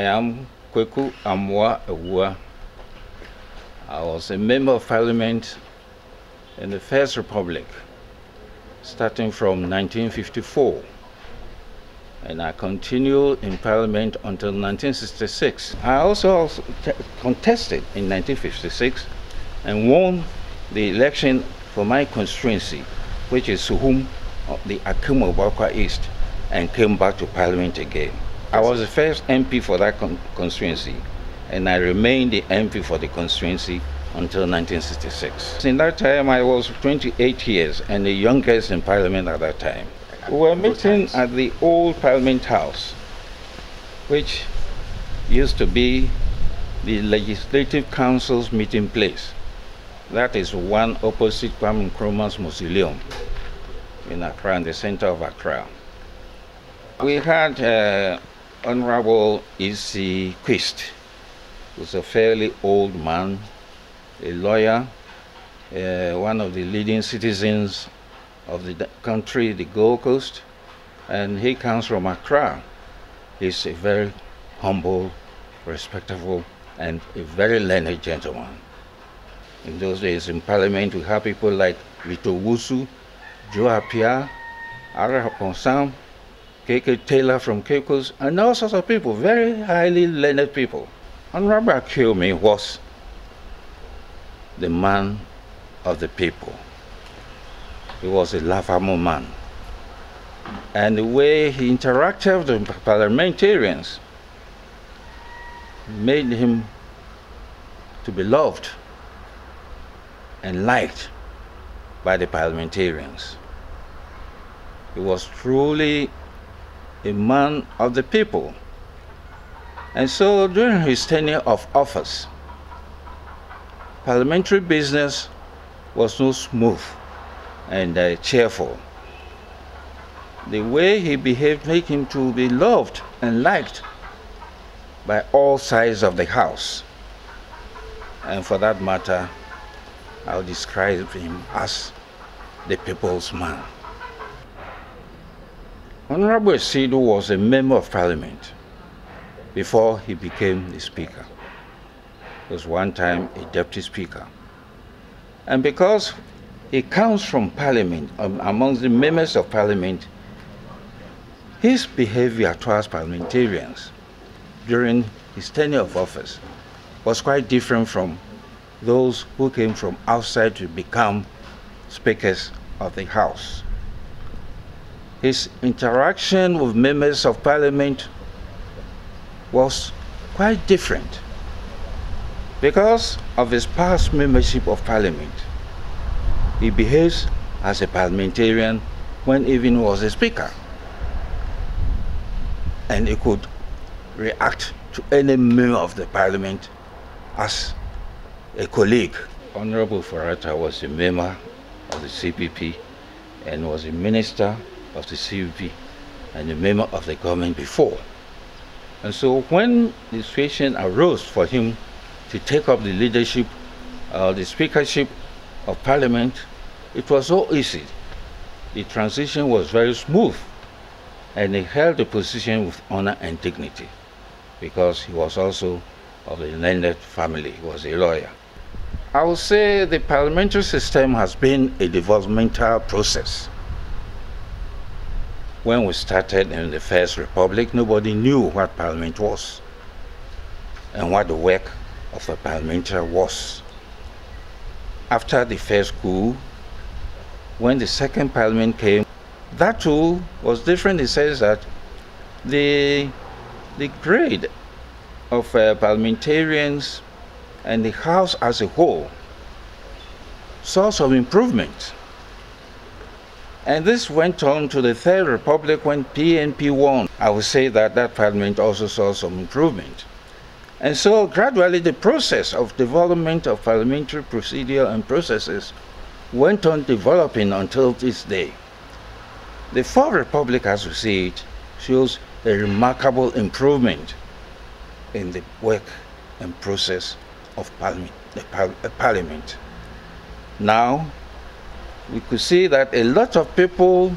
am Kweku Amwa Ewua. I was a member of parliament in the First Republic, starting from 1954. And I continued in parliament until 1966. I also contested in 1956 and won the election for my constituency, which is Suhum, the Akumu Bakwa East, and came back to parliament again. I was the first MP for that constituency, and I remained the MP for the constituency until 1966. In that time, I was 28 years and the youngest in parliament at that time. We were meeting at the old Parliament House, which used to be the Legislative Council's meeting place. That is one opposite Kwame Nkrumah's mausoleum in Accra, in the center of Accra. We had Honorable E.C. Quist, who's a fairly old man, a lawyer, one of the leading citizens of the country, the Gold Coast, and he comes from Accra. He's a very humble, respectable, and a very learned gentleman. In those days in Parliament, we had people like Vito Wusu, Joe Appiah, Ara Ponsam, K.K. Taylor from Cape Coast, and all sorts of people, very highly learned people. Honorable Akiumi was the man of the people. He was a laughable man. And the way he interacted with the parliamentarians made him to be loved and liked by the parliamentarians. He was truly a man of the people. And so during his tenure of office, parliamentary business was so smooth and cheerful. The way he behaved made him to be loved and liked by all sides of the house. And for that matter, I'll describe him as the people's man. Honorable Esidu was a member of parliament before he became the speaker. He was one time a deputy speaker. And because he comes from parliament, amongst the members of parliament, his behavior towards parliamentarians during his tenure of office was quite different from those who came from outside to become speakers of the House. His interaction with members of parliament was quite different because of his past membership of parliament. He behaves as a parliamentarian when even he was a speaker. And he could react to any member of the parliament as a colleague. Honorable Farata was a member of the CPP and was a minister of the CPP and a member of the government before. And so when the situation arose for him to take up the leadership, the speakership of parliament, it was so easy. The transition was very smooth, and he held the position with honor and dignity because he was also of the learned family. He was a lawyer. I would say the parliamentary system has been a developmental process. When we started in the First Republic, nobody knew what parliament was and what the work of a parliamentarian was. After the first coup, when the second parliament came, that too was different in the sense that the grade of parliamentarians and the House as a whole saw some improvement. And this went on to the Third Republic when PNP won. I would say that that parliament also saw some improvement. And so gradually the process of development of parliamentary procedure and processes went on developing until this day. The Fourth Republic, as we see it, shows a remarkable improvement in the work and process of parliament. Now, we could see that a lot of people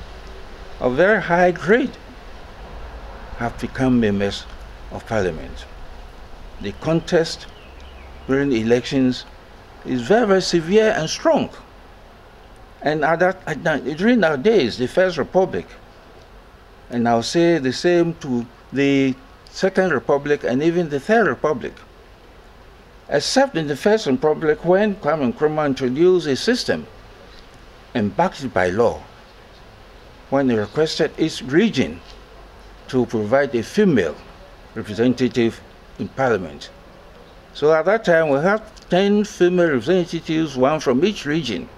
of very high grade have become members of parliament. the contest during the elections is very, very severe and strong. And during our days, the First Republic, and I'll say the same to the Second Republic and even the Third Republic, except in the First Republic when Kwame Nkrumah introduced a system and backed it by law, when he requested each region to provide a female representative in Parliament. So at that time we had 10 female representatives, one from each region.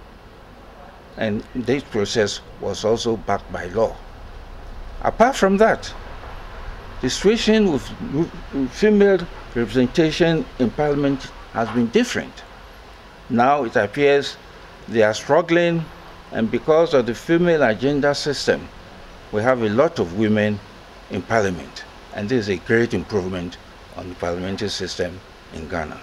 And this process was also backed by law. Apart from that, the situation with female representation in Parliament has been different. Now it appears they are struggling, and because of the female agenda system, we have a lot of women in Parliament. And this is a great improvement on the parliamentary system in Ghana.